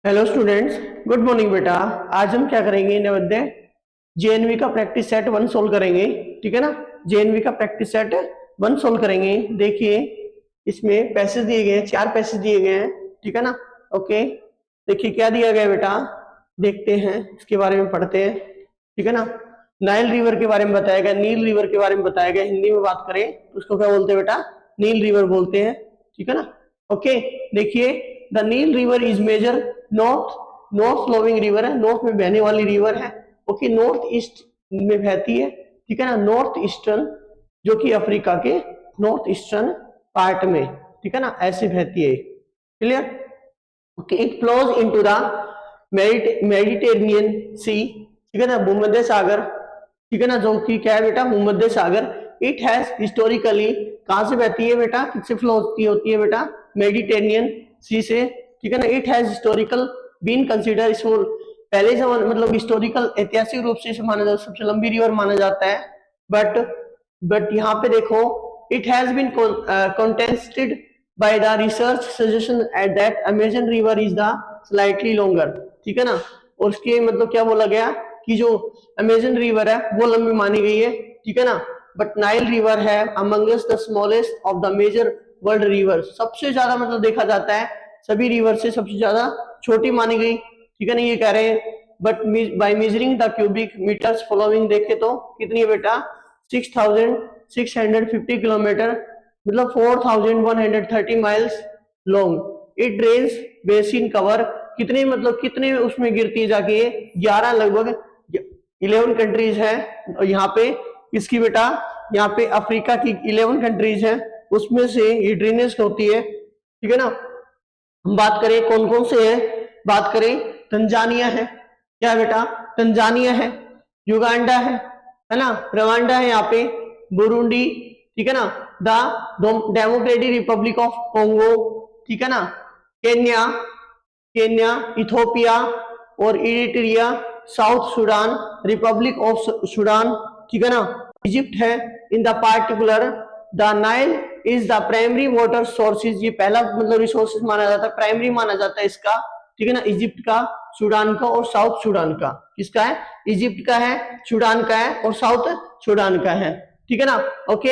Hello students, good morning बेटा। आज हम क्या करेंगे नवोदय जेएनवी का प्रैक्टिस सेट 1 सोल्व करेंगे। ठीक है ना। जेएनवी का प्रैक्टिस सेट 1 सोल्व करेंगे। देखिए इसमें पैसेज दिए गए हैं, 4 पैसेज दिए गए हैं। ठीक है ना। ओके, देखिए क्या दिया गया बेटा, देखते हैं इसके बारे में पढ़ते हैं। ठीक है ना। नाइल रिवर के बारे में बताया गया, नील रिवर के बारे में बताया गया। हिंदी में बात करें तो उसको क्या बोलते हैं बेटा, नील रिवर बोलते हैं। ठीक है ना। ओके, देखिए the Nile river is major north north flowing river है, नॉर्थ में बहने वाली रिवर है। ओके, नॉर्थ ईस्ट में बहती है। ठीक है ना। नॉर्थ ईस्टर्न, जो कि अफ्रीका के नॉर्थ ईस्टर्न पार्ट में, ठीक है ना, ऐसे बहती है। Clear. Okay, it flows into the Mediterranean sea, ठीक है ना, भूमध्य सागर। ठीक है ना, जो कि क्या है बेटा, भूमध्य सागर। इट हैज हिस्टोरिकली, कहां से बहती है बेटा, किससे फ्लो होती है बेटा, मेडिटेरेनियन सी से। ठीक है ना। It has historical been consider, इसको पहले से मतलब हिस्टोरिकल ऐतिहासिक रूप से इसे माना जाता है, सबसे लंबी रिवर माना जाता है। बट यहाँ पे देखो, it has been contested by the research suggestion that Amazon river is the slightly longer। ठीक है ना। और उसके मतलब क्या बोला गया कि जो अमेजन रिवर है वो लंबी मानी गई है। ठीक है ना। बट नाइल रिवर है amongst the smallest of the major world river, सबसे ज्यादा मतलब देखा जाता है सभी रिवर से सबसे ज्यादा छोटी मानी गई। ठीक है ना, ये कह रहे हैं। But by measuring the cubic metres following देखे तो कितनी है बेटा, 6,650 किलोमीटर, मतलब 4,130 miles long. It drains basin cover, कितने मतलब कितने उसमें गिरती है जाके, 11 लगभग 11 कंट्रीज है। और यहाँ पे किसकी बेटा, यहाँ पे अफ्रीका की 11 कंट्रीज है, उसमें से ये ड्रेनेज होती है। ठीक है ना। हम बात करें कौन कौन से है, बात करें तंजानिया है, क्या बेटा, तंजानिया है, युगांडा है ना, रवांडा है यहाँ पे, बुरुंडी, ठीक है ना, the democratic Republic of Congo, ठीक है ना, केन्या, इथोपिया और Eritrea, south Sudan, Republic of Sudan, ठीक है ना, इजिप्ट है। In the particular the Nile is the primary water sources, ये पहला मतलब रिसोर्सेज माना जाता है, प्राइमरी माना जाता है इसका। ठीक है ना, इजिप्ट का, सूडान का और साउथ सूडान का। किसका है, इजिप्ट का है, सूडान का है और साउथ सूडान का है। ठीक है ना। ओके,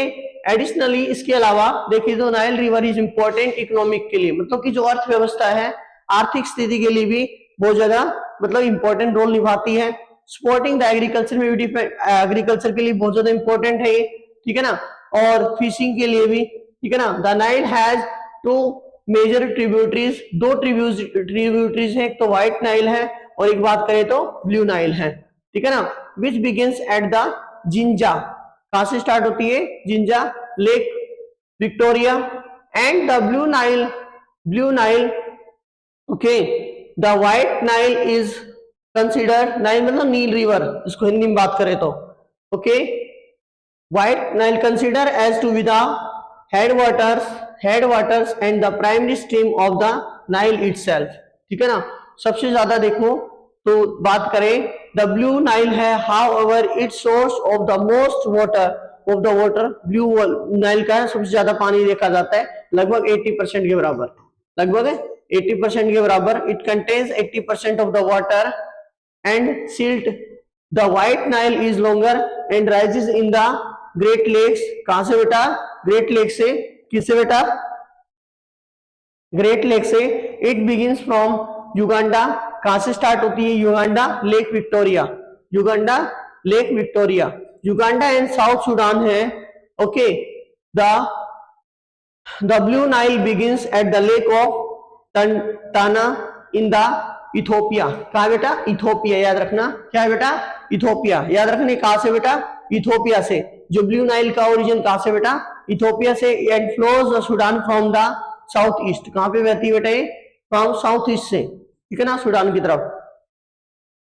एडिशनली इसके अलावा देखिए तो Nile river is important economic के लिए, मतलब कि जो अर्थव्यवस्था है, आर्थिक स्थिति के लिए भी बहुत ज्यादा मतलब इंपॉर्टेंट रोल निभाती है। सपोर्टिंग द एग्रीकल्चर में भी, एग्रीकल्चर के लिए बहुत ज्यादा इंपॉर्टेंट है ये। ठीक है ना। और फिशिंग के लिए भी। ठीक है ना। The Nile has two major tributaries, दो ट्रिब्यूटरीज है, एक तो व्हाइट नाइल है और एक बात करें तो ब्लू नाइल है। ठीक है ना। Which begins at the Jinja, कहां से स्टार्ट होती है, Jinja Lake Victoria, and the Blue Nile okay, the White Nile is consider, Nile मतलब नील रिवर, इसको हिंदी में बात करें तो। Okay, White Nile consider as to be the headwaters and the primary stream of the Nile itself. ठीक है ना। सबसे ज्यादा देखो तो बात करें द ब्लू नाइल है, however it source of the most water blue Nile का है, सबसे ज्यादा पानी देखा जाता है, लगभग 80% के बराबर, लगभग 80% के बराबर। It contains 80% of the water and silt. The White Nile is longer and rises in the Great Lakes, कहां से बेटा, ग्रेट लेक से, किससे बेटा, ग्रेट लेक से। इट बिगिंस फ्रॉम युगांडा, कहां से स्टार्ट होती है, Uganda Lake Victoria, Uganda Lake Victoria, Uganda and South Sudan है। Okay, the Blue Nile begins at the lake of Tana in the Ethiopia, कहा बेटा, इथोपिया, याद रखना, क्या है बेटा, इथोपिया, याद रखने, कहां से बेटा, इथोपिया से। जो ब्लू नाइल का ओरिजिन कहां से बेटा, इथोपिया से। And flows the Sudan from the south east, कहां पे बहती है बेटा ये, फ्रॉम साउथ ईस्ट से, ठीक है ना, सूडान की तरफ।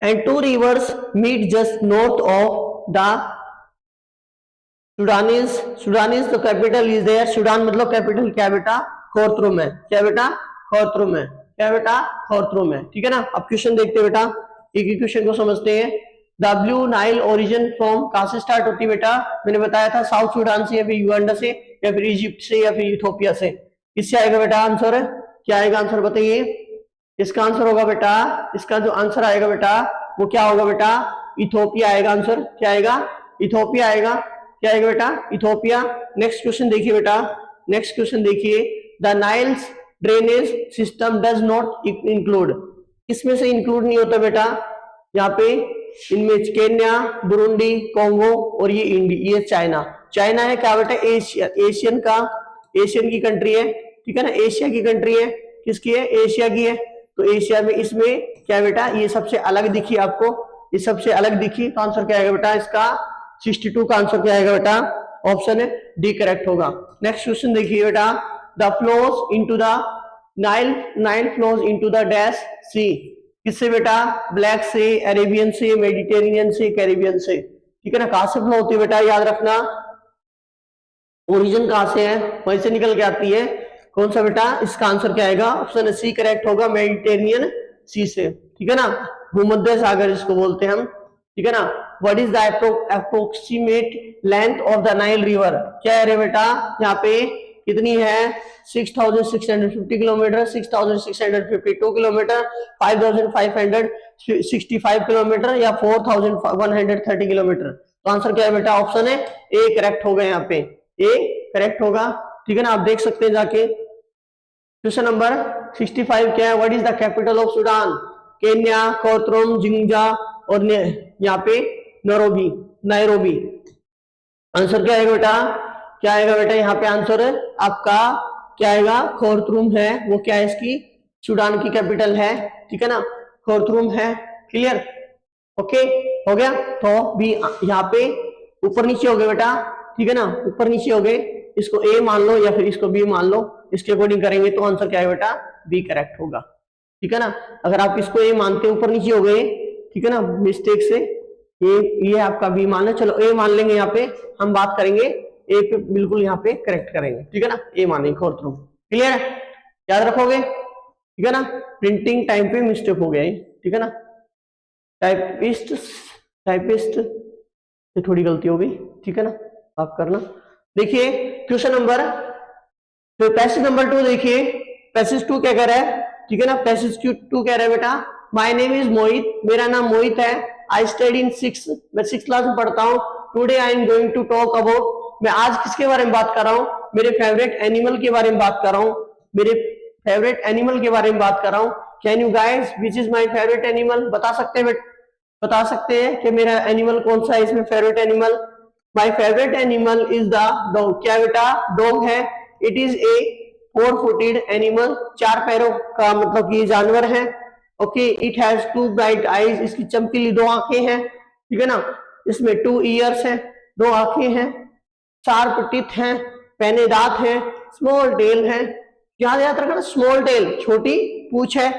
And two rivers meet just north of the Sudanese तो कैपिटल इज देयर, सूडान मतलब कैपिटल क्या बेटा, खार्तूम है, क्या बेटा, खार्तूम है, क्या बेटा, खार्तूम है। ठीक है ना। अब क्वेश्चन देखते हैं बेटा, एक ही क्वेश्चन को समझते हैं। The Blue Nile origin from, कहां से स्टार्ट होती है बेटा, मैंने बताया था साउथ सूडान से या फिर युगांडा से या फिर इजिप्ट से या फिर इथोपिया से। किससे आएगा बेटा आंसर, क्या आएगा आंसर बताइए, इसका आंसर होगा बेटा, इसका जो आंसर आएगा बेटा वो क्या होगा बेटा, इथोपिया आएगा आंसर। क्या आएगा, इथोपिया आएगा। क्या आएगा बेटा, इथोपिया। नेक्स्ट क्वेश्चन देखिए बेटा, नेक्स्ट क्वेश्चन देखिए, the Niles drainage system does not include, इसमें से इंक्लूड नहीं होता बेटा यहाँ पे, इनमें केन्या, बुरुंडी, कोंगो और ये ये चाइना। चाइना है क्या बेटा, एशिया, एशियन का, एशियन की कंट्री है, ठीक है ना, एशिया की कंट्री है। किसकी है, एशिया की है। तो एशिया में इसमें क्या बेटा, ये सबसे अलग दिखी आपको, ये सबसे अलग दिखी, तो आंसर क्या आएगा बेटा इसका, 62 का आंसर क्या आएगा बेटा, ऑप्शन है डी करेक्ट होगा। नेक्स्ट क्वेश्चन देखिए बेटा, the flows into the Nile flows into the dash sea, किससे बेटा, ब्लैक से, अरेबियन से, मेडिटेरेनियन से, कैरिबियन से, ठीक है ना। कहां से फ्लो होती है बेटा, याद रखना, ओरिजिन कहां से है, वहीं से निकल के आती है। कौन सा बेटा, इसका आंसर क्या आएगा, ऑप्शन सी करेक्ट होगा, मेडिटेरेनियन सी से, ठीक है ना, भूमध्य सागर जिसको बोलते हैं हम, ठीक है ना। What is the approximate length of the Nile river, क्या है रे बेटा, यहाँ पे कितनी है, 6650 किलोमीटर, 6652 किलोमीटर, 5565 किलोमीटर या 4130 किलोमीटर। तो आंसर क्या है बेटा, ऑप्शन है ए करेक्ट होगा, यहाँ पे ए करेक्ट होगा, ठीक है ना। आप देख सकते हैं जाके। क्वेश्चन नंबर 65 क्या है, what is the capital of Sudan, Kenya, Khartoum, Jinja और यहाँ पे नैरोबी। आंसर क्या आएगा बेटा, क्या आएगा बेटा, यहाँ पे आंसर आपका क्या आएगा, खार्टूम है, वो क्या है इसकी, सूडान की कैपिटल है, ठीक है ना, खार्टूम है। क्लियर, ओके हो गया। तो भी यहाँ पे ऊपर नीचे हो गए बेटा, ठीक है ना, ऊपर नीचे हो गए, इसको ए मान लो या फिर इसको बी मान लो, इसके अकॉर्डिंग करेंगे तो आंसर क्या है बेटा, बी करेक्ट होगा, ठीक है ना। अगर आप इसको ए मानते ऊपर नीचे हो गए, ठीक है ना, मिस्टेक से ये आपका बी मान लो, चलो ए मान लेंगे, यहाँ पे हम बात करेंगे ए पे, बिल्कुल यहाँ पे करेक्ट करेंगे, ठीक है ना, ए मानेंगे खार्टूम। क्लियर है, याद रखोगे, ठीक है ना। प्रिंटिंग टाइम पे मिस्टेक हो गया, ठीक है ना, टाइपिस्ट से थोड़ी गलती हो गई, ठीक है ना, आप करना। देखिए क्वेश्चन नंबर, तो पैसेज नंबर 2 देखिए, पैसेज 2 क्या कह रहा है, ठीक है ना, पैसेज 2 कह रहा है बेटा, माय नेम इज मोहित, मेरा नाम मोहित है, आई स्टडी इन 6, मैं 6th क्लास में पढ़ता हूँ। Today I am going to talk about, मैं आज किसके बारे में बात कर रहा हूँ, मेरे फेवरेट एनिमल के बारे में बात कर रहा हूँ, मेरे फेवरेट एनिमल के बारे में बात कर रहा हूँ। Can you guys which is my favourite animal, बता सकते हैं कि मेरा एनिमल कौन सा है इसमें favourite animal. My favourite animal is the dog, क्या बेटा, डॉग है। It is a 4-footed animal, 4 पैरों का मतलब ये जानवर है। Okay, it has 2 bright eyes, इसकी चमकीली 2 आंखें हैं, ठीक है ना। इसमें 2 ईयर्स है, 2 आंखें हैं, शार्प टीथ हैं, पैने दांत हैं, स्मॉल टेल है, याद रखना, स्मॉल टेल छोटी पूंछ है।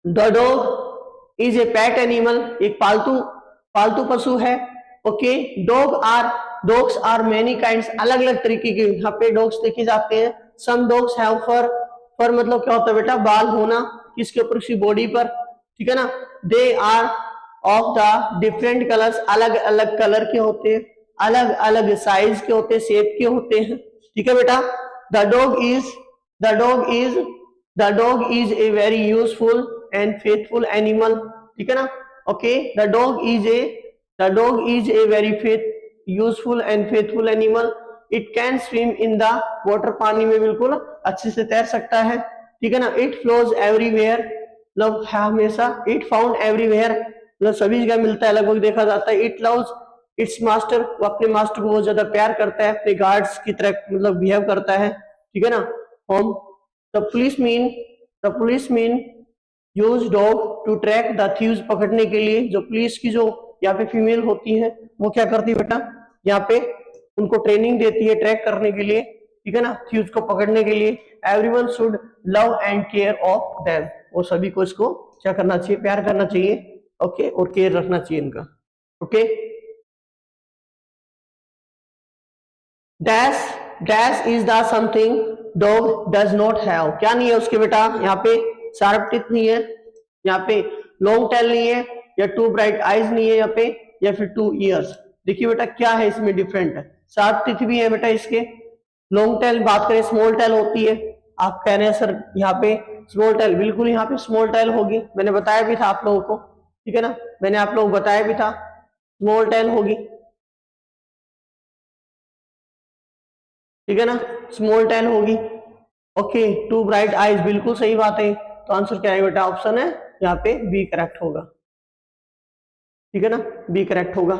The dog is a pet animal, एक पालतू पशु है। Okay, dogs are many kinds, अलग अलग तरीके के यहाँ पे डॉग्स देखे जाते हैं। सम डॉग्स हैव फर मतलब क्या होता है बेटा, बाल होना, किसके ऊपर, किसी बॉडी पर, ठीक है ना। They are of the different colours, अलग अलग कलर के होते हैं, अलग अलग साइज के होते हैं, शेप के होते हैं, ठीक है बेटा। The dog is a very useful and faithful animal, ठीक है ना। Okay, the dog is a very useful and faithful animal. It can swim in the water, पानी में बिल्कुल अच्छे से तैर सकता है, ठीक है ना। इट फ्लोज एवरीवेयर, मतलब हमेशा, इट फाउंड एवरीवेयर, मतलब सभी जगह मिलता है लगभग, देखा जाता है। इट लव्स इट्स मास्टर, वो अपने मास्टर को बहुत ज्यादा प्यार करता है, अपने गार्ड्स की तरह मतलब बिहेव करता है, ठीक है ना। Home, the policeman use dog to track the thieves, पकड़ने के लिए जो पुलिस की जो यहाँ पे फीमेल होती है वो क्या करती है बेटा, यहाँ पे उनको ट्रेनिंग देती है ट्रैक करने के लिए, ठीक है ना, थीव्स को पकड़ने के लिए। Everyone should love and care of them, वो सभी को इसको क्या करना चाहिए, प्यार करना चाहिए, ओके, और केयर रखना चाहिए इनका। Okay, dash is the something dog does not have, क्या नहीं है उसके बेटा, यहाँ पे शार्प टीथ नहीं है, यहाँ पे लॉन्ग टेल नहीं है, या 2 ब्राइट आईज नहीं है यहाँ पे, या फिर 2 ईयर्स। देखिए बेटा क्या है इसमें डिफरेंट, शार्प टीथ भी है बेटा इसके, लॉन्ग टेल बात करें स्मॉल टेल होती है। आप कह रहे हैं सर यहाँ पे स्मॉल टेल, बिल्कुल यहाँ पे स्मॉल टेल होगी, मैंने बताया भी था आप लोगों को, ठीक है ना, मैंने आप लोगों को बताया भी था स्मॉल टेल होगी, ठीक है ना, स्मॉल टेल होगी। ओके, टू ब्राइट आईज, बिल्कुल सही बात है, तो आंसर क्या है बेटा, ऑप्शन है यहाँ पे बी करेक्ट होगा, ठीक है ना, बी करेक्ट होगा।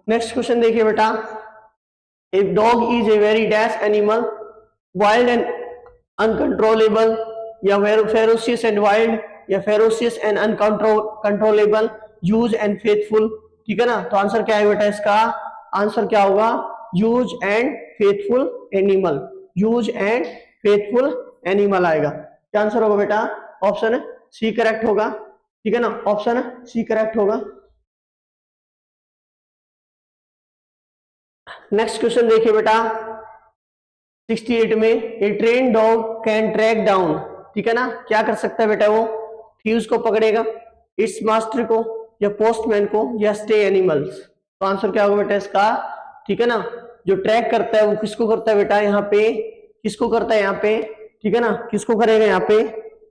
नेक्स्ट क्वेश्चन देखिए बेटा, if dog is a very dash animal, wild and uncontrollable, या फेरोसियस एंड वाइल्ड, या ferocious and uncontrollable, use and faithful, ठीक है ना, तो आंसर क्या है बेटा इसका, आंसर क्या होगा, use and faithful animal, use and faithful animal आएगा। क्या आंसर होगा बेटा, ऑप्शन है सी करेक्ट होगा, ठीक है ना, ऑप्शन है सी करेक्ट होगा। नेक्स्ट क्वेश्चन देखिए बेटा 68 में, a train dog can track down, ठीक है ना, क्या कर सकता है बेटा वो, थीव्स को पकड़ेगा, इट्स मास्टर को, या पोस्टमैन को, या स्टे एनिमल्स, तो आंसर क्या होगा बेटा इसका, ठीक है ना, जो ट्रैक करता है वो किसको करता है बेटा, यहाँ पे किसको करता है, यहाँ पे, ठीक है ना, किसको करेगा यहाँ पे,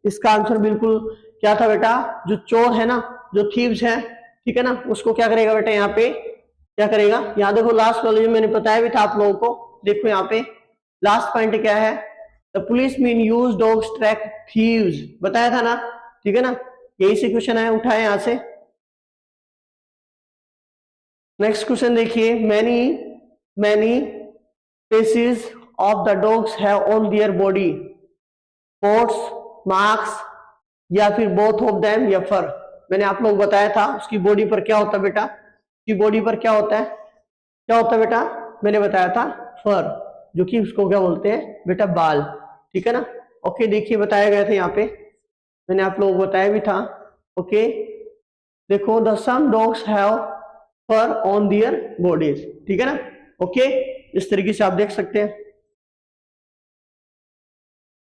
इसका आंसर बिल्कुल क्या था बेटा, जो चोर है ना, जो थीव्स है, ठीक है ना, उसको क्या करेगा बेटा, यहाँ पे क्या करेगा, यहाँ देखो लास्ट वाले जो मैंने बताया भी था आप लोगों को, देखो यहाँ पे लास्ट पॉइंट क्या है, the police mean use dogs track thieves, बताया था ना, ठीक है ना, यही से क्वेश्चन है, उठाए यहां से। नेक्स्ट क्वेश्चन देखिए, many many faces of the dogs have on their body spots, marks, या फिर बोथ ऑफ देम, या फर, मैंने आप लोग बताया था उसकी बॉडी पर क्या होता है बेटा, उसकी बॉडी पर क्या होता है, क्या होता है बेटा, मैंने बताया था फर, जो कि उसको क्या बोलते हैं बेटा, बाल, ठीक है ना। ओके, देखिए बताया गया था यहाँ पे, मैंने आप लोगों को बताया भी था। ओके, देखो the some dogs have fur on their bodies, ठीक है ना। ओके, इस तरीके से आप देख सकते हैं।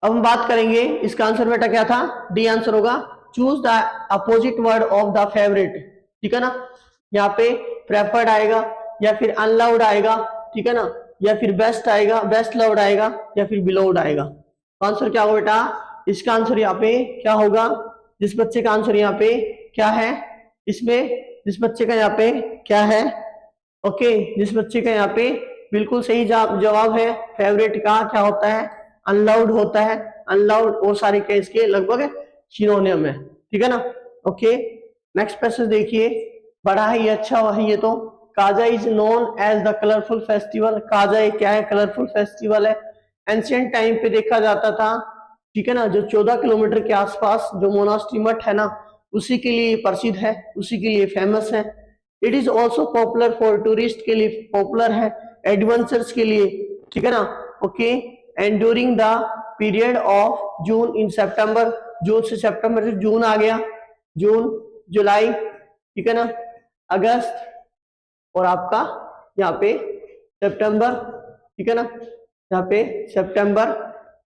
अब हम बात करेंगे, इसका आंसर बेटा क्या था, डी आंसर होगा, choose the opposite word of the favourite, ठीक है ना, यहाँ पे प्रेफर्ड आएगा, या फिर अनलव्ड आएगा, ठीक है ना, या फिर बेस्ट आएगा, बेस्ट लव्ड आएगा, या फिर बिलोव्ड आएगा, तो आंसर क्या होगा बेटा, इसका आंसर यहाँ पे क्या होगा, जिस बच्चे का आंसर यहाँ पे क्या है, इसमें जिस बच्चे का यहाँ पे क्या है, ओके, जिस बच्चे का यहाँ पे बिल्कुल सही जवाब है, फेवरेट का क्या होता है, अनलाउड होता है, अनलाउड और सारे केस के लगभग सिनोनियम है, ठीक है ना। ओके, नेक्स्ट पैसेज देखिए, बड़ा है ये, अच्छा हुआ है ये तो, Kaja is known as the colourful festival, Kaja एक क्या है, कलरफुल फेस्टिवल है, एंशिएंट टाइम पे देखा जाता था, ठीक है ना, जो 14 किलोमीटर के आसपास जो मोनास्ट्री मठ है ना, उसी के लिए प्रसिद्ध है, उसी के लिए फेमस है। It is also popular for tourist के लिए पॉपुलर है, एडवेंचर्स के लिए, ठीक है ना। Okay, and during the period of June in September, June से सितंबर से जून आ गया, जून जुलाई, ठीक है ना, अगस्त, और आपका यहाँ पे सितंबर, ठीक है ना, यहाँ पे सितंबर,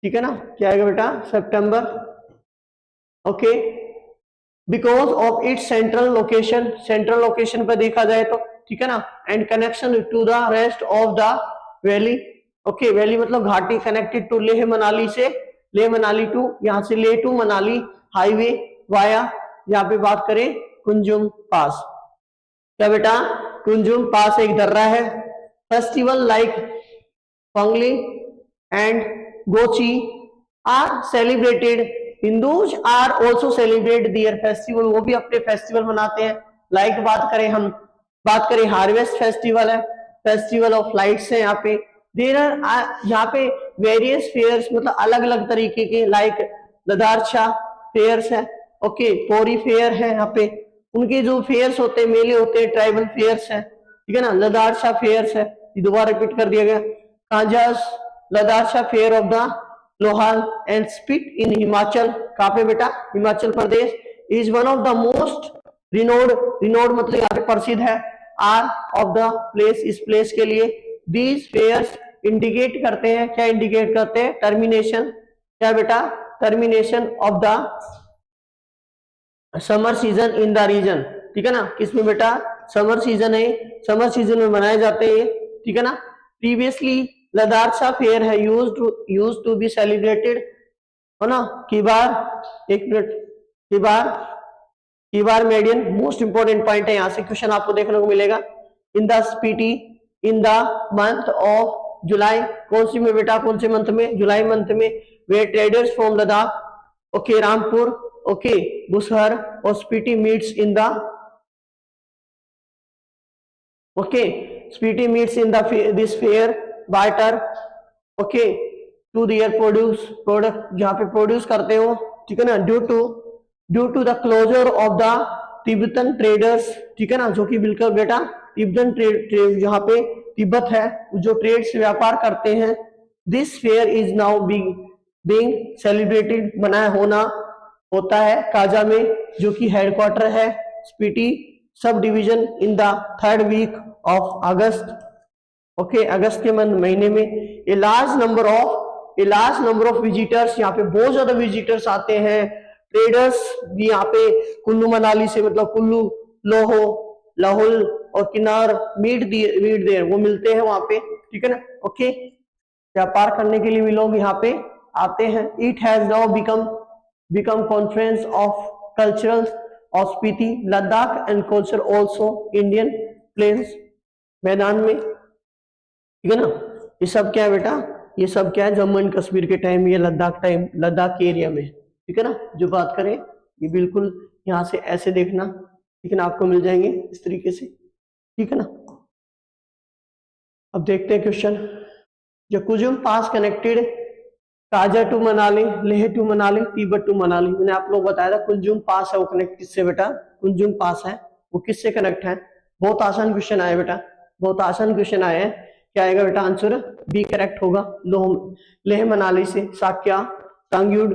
ठीक है ना, क्या आएगा बेटा, सितंबर। Okay, because of its central location, central location पर देखा जाए तो, ठीक है ना, and connection to the rest of the valley, okay, valley मतलब घाटी, कनेक्टेड टू लेह मनाली से, लेह मनाली टू, यहाँ से Leh to Manali highway via, यहाँ पे बात करें कुंजुम पास, क्या बेटा, कुंजुम पास एक दर्रा है। Festival like Phagli and Gochi are celebrated, Hindus are also celebrate their festival, वो भी अपने फेस्टिवल मनाते हैं। लाइक बात करें हम, बात करें हार्वेस्ट फेस्टिवल है, फेस्टिवल ऑफ लाइट्स है, यहाँ पे देर आर, यहाँ पे वेरियस फेयर्स, मतलब अलग अलग तरीके के, लाइक लदारछा फेयर्स है, ओके, पोरी फेयर है, यहाँ पे उनके जो फेयर्स होते हैं, मेले होते हैं, ट्राइबल फेयर्स है, ठीक है ना, लदारछा फेयर्स है, दोबारा रिपीट कर दिया गया, Kaza's Ladarcha fair of the Lahaul and Spiti in Himachal, कहाँ पे बेटा, Himachal Pradesh, is one of the most renowned, renowned मतलब यहाँ पे प्रसिद्ध है, आर ऑफ द प्लेस, इस प्लेस के लिए। दीज फेयर्स इंडिकेट करते हैं, क्या इंडिकेट करते हैं, टर्मिनेशन, क्या बेटा, termination of the summer season in the region, ठीक है ना, किसमें बेटा, समर सीजन है, समर सीजन में मनाए जाते हैं, ठीक है ना। प्रीवियसली लदारछा फेयर है यूज्ड टू बी सेलिब्रेटेड है ना। कीबार, एक मिनट, Kibber median most important point है, यहां से क्वेश्चन आपको देखने को मिलेगा। In the Spiti in the month of July, कौन सी में बेटा, कौन से मंथ में, जुलाई मंथ में, वे traders from Ladakh, okay, Rampur, okay, Bushahr और Spiti meets in the, okay, Spiti meets in the this fair barter, okay, to their produce, product जहां पे प्रोड्यूस करते हो, ठीक है ना, due to the closure of the Tibetan traders, ठीक है ना, जो कि बिल्कुल बेटा तिब्बतन ट्रेड जहां पे तिब्बत है, जो ट्रेड से व्यापार करते हैं, this fair is now being celebrated, मनाया होना होता है काजा में, जो कि हेडक्वार्टर है Spiti sub division, in the 3rd week of August, okay, अगस्त के महीने में। A large number of visitors, यहाँ पे बहुत ज्यादा विजिटर्स आते हैं, ट्रेडर्स भी यहाँ पे कुल्लू मनाली से, मतलब कुल्लू, लाहौल और किन्नौर मीट देयर, वो मिलते हैं वहां पे, ठीक है ना, ओके, व्यापार करने के लिए भी लोग यहाँ पे आते हैं। It has now become conference of cultural of Spiti, Ladakh and culture also Indian plains, मैदान में, ठीक है ना। ये सब क्या है बेटा, ये सब क्या है, जम्मू एंड कश्मीर के टाइम, ये लद्दाख के एरिया में, ठीक है ना, जो बात करें ये बिल्कुल यहाँ से ऐसे देखना, ठीक है ना, आपको मिल जाएंगे इस तरीके से, ठीक है ना। अब देखते हैं question. Kunzum pass connected Kaza to Manali, Leh to Manali, Tibet to Manali, मैंने आप लोग बताया था कुंजुम पास है वो कनेक्ट किससे बेटा, कुंजुम पास है वो किससे कनेक्ट है। बहुत आसान क्वेश्चन आया बेटा, बहुत आसान क्वेश्चन आया है। क्या आएगा बेटा आंसर, बी करेक्ट होगा, लेह मनाली से। Sakya तांग्युड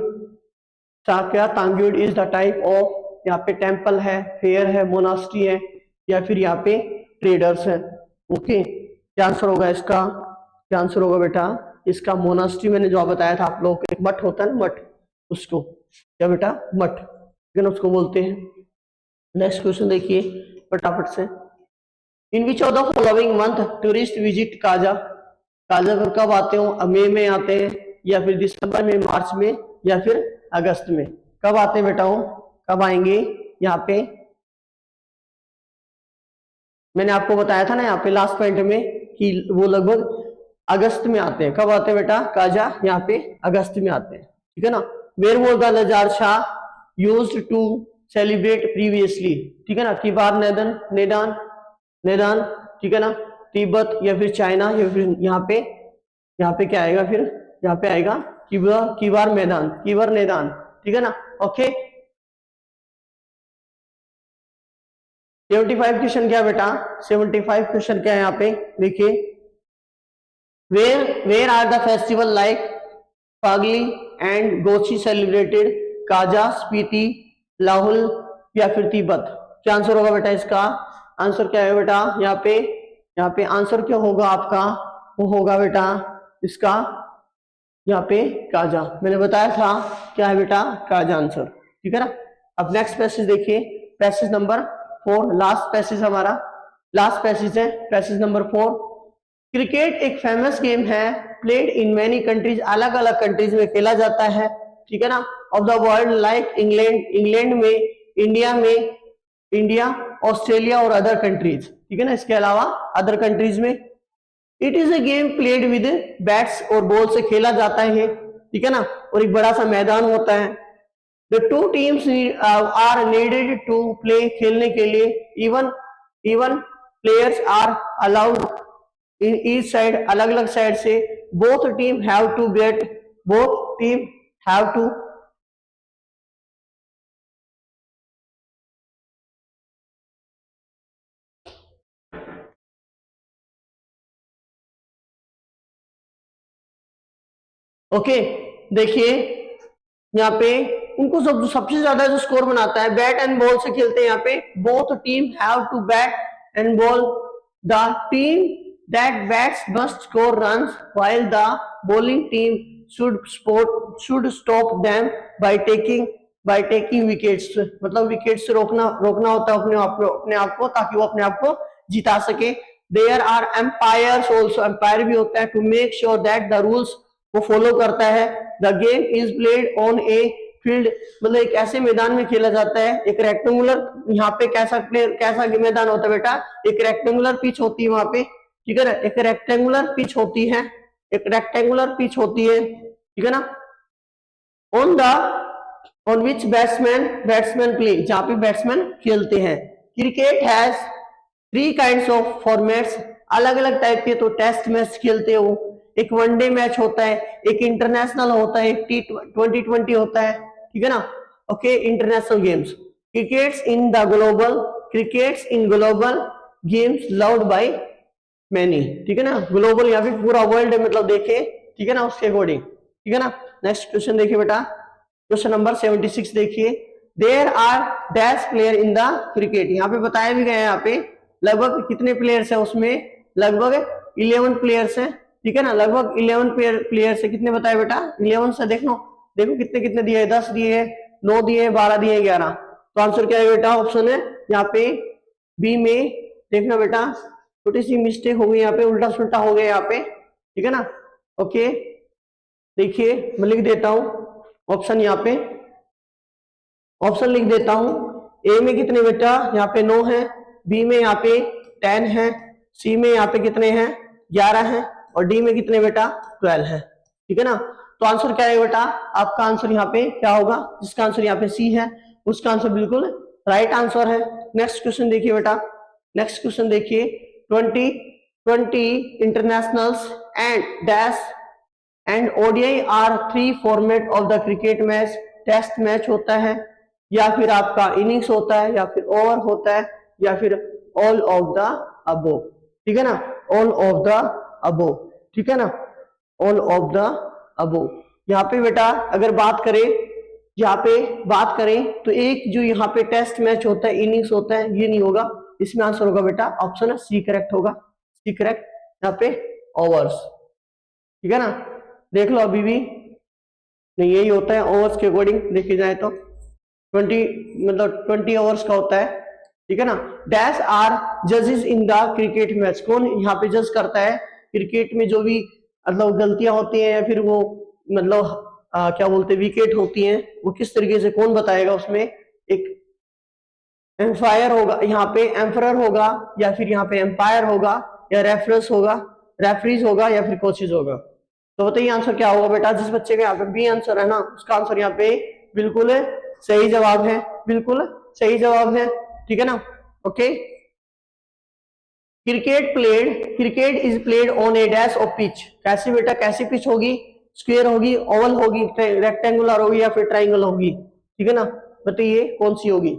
is the type of, यहाँ पे टेम्पल है, फेयर है, मोनास्ट्री है, या फिर यहाँ पे ट्रेडर्स है, ओके। क्या आंसर होगा इसका, क्या आंसर होगा बेटा इसका, मोनास्ट्री, मैंने जो बताया था आप लोगों को, एक मठ होता है ना, मठ, उसको क्या बेटा, मठ, ठीक है ना, उसको बोलते हैं। नेक्स्ट क्वेश्चन देखिए फटाफट से। In which of the following month tourist visit Kaza, Kaza पर कब आते हो, मई में आते हैं, या फिर दिसंबर में, मार्च में, या फिर अगस्त में, कब आते हैं बेटा हो, कब आएंगे यहाँ पे। मैंने आपको बताया था ना यहाँ पे लास्ट पॉइंट में कि वो लगभग अगस्त में आते हैं। कब आते हैं बेटा काजा, यहाँ पे अगस्त में आते हैं, ठीक है ना। Where was the Nazar Shah used to celebrate previously, ठीक है ना, कीबार नेदान, ठीक है ना, तिब्बत या फिर चाइना, या फिर यहाँ पे क्या आएगा, फिर यहाँ पे आएगा कीबार नेदान, ठीक है ना, ओके। 75 क्वेश्चन क्या बेटा, 75 क्वेश्चन क्या है यहाँ पे देखिए। Where are the festival like Phagli and Gochi celebrated, Kaza, Spiti, Lahaul या फिर तिब्बत। क्या आंसर होगा बेटा इसका, आंसर क्या है बेटा, यहाँ पे आंसर क्या होगा आपका, वो होगा बेटा इसका यहाँ पे काजा, मैंने बताया था क्या है बेटा काजा आंसर, ठीक है ना। अब नेक्स्ट पैसेज देखिए, पैसेज नंबर 4, लास्ट पैसेज हमारा, लास्ट पैसेज है पैसेज नंबर 4। क्रिकेट एक फेमस गेम है, प्लेड इन मेनी कंट्रीज, अलग अलग कंट्रीज में खेला जाता है, ठीक है ना, of the world, like England में, इंडिया, ऑस्ट्रेलिया और अदर कंट्रीज, ठीक है ना, इसके अलावा अदर कंट्रीज में। It is a game played with bats और बॉल से खेला जाता है, ठीक है ना, और एक बड़ा सा मैदान होता है। The two teams are needed to play, खेलने के लिए, even players are allowed in each side, अलग अलग साइड से, both team have to okay. देखिए यहाँ पे उनको सबसे ज्यादा जो स्कोर बनाता है, बैट एंड बॉल से खेलते हैं यहाँ पे, both team have to bat and ball, the team that bats must score runs while the bowling team should stop them by taking wickets, मतलब विकेट से रोकना होता है अपने आप को, ताकि वो अपने आप को जिता सके। There are umpires also, umpire भी होता है, to make sure that the rules को फॉलो करता है। The game is played on a field, मतलब एक ऐसे मैदान में खेला जाता है, एक रेक्टेंगुलर, यहाँ पे कैसा मैदान होता है बेटा, एक रेक्टेंगुलर पिच होती है वहां पे, ठीक है ना, एक रेक्टेंगुलर पिच होती है, एक रेक्टेंगुलर पिच होती है, ठीक है ना। ऑन विच बैट्समैन प्ले, जहां पे बैट्समैन खेलते हैं। Cricket has 3 kinds of formats, अलग अलग टाइप के तो टेस्ट मैच खेलते हो, एक वनडे मैच होता है, एक इंटरनेशनल होता है, एक T20 होता है, ठीक है ना। Okay, international games. Crickets in global games loved by many, ठीक है ना, ग्लोबल या फिर पूरा वर्ल्ड मतलब देखे, ठीक है ना, उसके अकॉर्डिंग, ठीक है ना। नेक्स्ट क्वेश्चन देखिए बेटा, क्वेश्चन नंबर 76 देखिए। There are dash player in the cricket, यहाँ पे बताया भी गया है, यहाँ पे लगभग कितने प्लेयर्स है, उसमें लगभग 11 प्लेयर्स है, ठीक है ना, लगभग 11 प्लेयर्स है। कितने बताए बेटा, 11 से देखो कितने कितने दिए, 10 दिए, 9 दिए, 12 दिए, 11। तो आंसर क्या है बेटा, ऑप्शन है यहाँ पे बी में। देखना बेटा, छोटी सी मिस्टेक हो गई यहाँ पे, उल्टा सुल्टा हो गया यहाँ पे, ठीक है ना। ओके, देखिए मैं लिख देता हूं ऑप्शन, यहाँ पे ऑप्शन लिख देता हूं। ए में कितने बेटा, यहाँ पे 9 है, बी में यहाँ पे 10 है, सी में यहाँ पे कितने हैं, 11 है, और डी में कितने बेटा, 12 है, ठीक है ना। तो आंसर क्या है बेटा, आपका आंसर यहाँ पे क्या होगा, जिसका आंसर यहाँ पे सी है, उसका आंसर बिल्कुल राइट आंसर है। नेक्स्ट क्वेश्चन देखिए बेटा, नेक्स्ट क्वेश्चन देखिए। 2020 internationals and dash and ODI are 3 format of the cricket match. Test match होता है, या फिर आपका इनिंग्स होता है, या फिर ओवर होता है, या फिर ऑल ऑफ द अबोव, ठीक है ना, ऑल ऑफ द अबोव, ठीक है ना, ऑल ऑफ द अबोव। यहाँ पे बेटा अगर बात करें, यहाँ पे बात करें तो एक जो यहाँ पे टेस्ट मैच होता है, इनिंग्स होता है, ये नहीं होगा, इसमें आंसर होगा बेटा ऑप्शन सी करेक्ट होगा, सी करेक्ट, यहाँ पे ओवर्स, ठीक है ना। देख लो अभी भी नहीं, यही होता है ओवर्स के अकॉर्डिंग देखे जाए तो 20 ओवर्स का होता है, ठीक है ना। डैश आर जजेस इन द क्रिकेट मैच, कौन यहाँ पे जज करता है क्रिकेट में, जो भी मतलब गलतियां होती हैं, या फिर वो मतलब क्या बोलते हैं विकेट होती हैं, वो किस तरीके से कौन बताएगा, उसमें एक एम्पायर होगा, यहाँ पे एम्परर होगा, या फिर यहाँ पे एम्पायर होगा, या रेफरीज होगा, या फिर कोचेज होगा। तो बताइए आंसर क्या होगा बेटा, जिस बच्चे का यहाँ पे बी आंसर है ना, उसका आंसर यहाँ पे बिल्कुल सही जवाब है, बिल्कुल सही जवाब है, ठीक है ना। Okay, cricket is played on A dash of pitch, कैसी बेटा, कैसी पिच होगी, स्क्वायर होगी, ओवल होगी, रेक्टेंगुलर होगी, या फिर ट्राइंगल होगी, ठीक है ना। बताइए कौन सी होगी,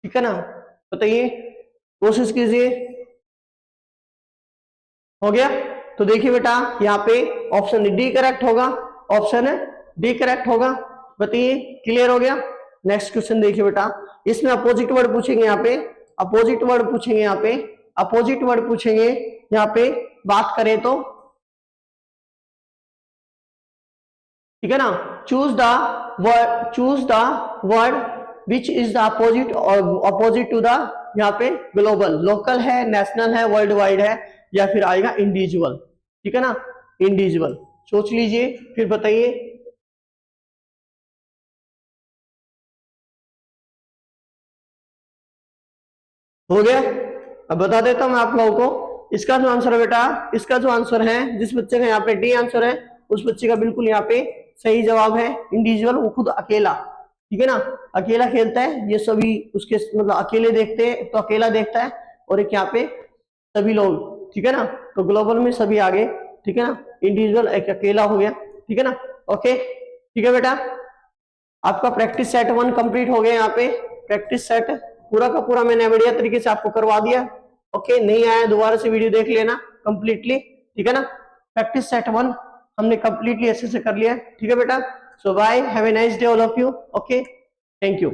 ठीक है ना, बताइए, कोशिश कीजिए। हो गया, तो देखिए बेटा यहाँ पे ऑप्शन डी करेक्ट होगा, ऑप्शन डी करेक्ट होगा, बताइए क्लियर हो गया। नेक्स्ट क्वेश्चन देखिए बेटा, इसमें अपोजिट वर्ड पूछेंगे, यहाँ पे अपोजिट वर्ड पूछेंगे, यहाँ पे अपोजिट वर्ड पूछेंगे, यहाँ पे बात करें तो, ठीक है ना। Choose the word which is the opposite to the, यहाँ पे ग्लोबल, लोकल है, नेशनल है, वर्ल्ड वाइड है, या फिर आएगा इंडिविजुअल, ठीक है ना, इंडिविजुअल। सोच लीजिए फिर बताइए। हो गया, अब बता देता हूं मैं आप लोगों को इसका जो आंसर है बेटा, इसका जो आंसर है, जिस बच्चे का यहाँ पे डी आंसर है, उस बच्चे का बिल्कुल यहाँ पे सही जवाब है इंडिविजुअल, वो खुद अकेला, ठीक है ना, अकेला खेलता है, ये सभी उसके मतलब अकेले देखते हैं, तो अकेला देखता है, और एक यहाँ पे सभी लोग, ठीक है ना, तो ग्लोबल में सभी आगे, ठीक है ना, इंडिविजुअल एक अकेला हो गया, ठीक है ना। ओके, ठीक है बेटा, आपका प्रैक्टिस सेट 1 कंप्लीट हो गया, यहाँ पे प्रैक्टिस सेट पूरा का पूरा मैंने बढ़िया तरीके से आपको करवा दिया। ओके, नहीं आया दोबारा से वीडियो देख लेना कंप्लीटली, ठीक है ना। प्रैक्टिस सेट 1 हमने कंप्लीटली ऐसे से कर लिया, ठीक है बेटा। So bye, have a nice day all of you. Okay, thank you.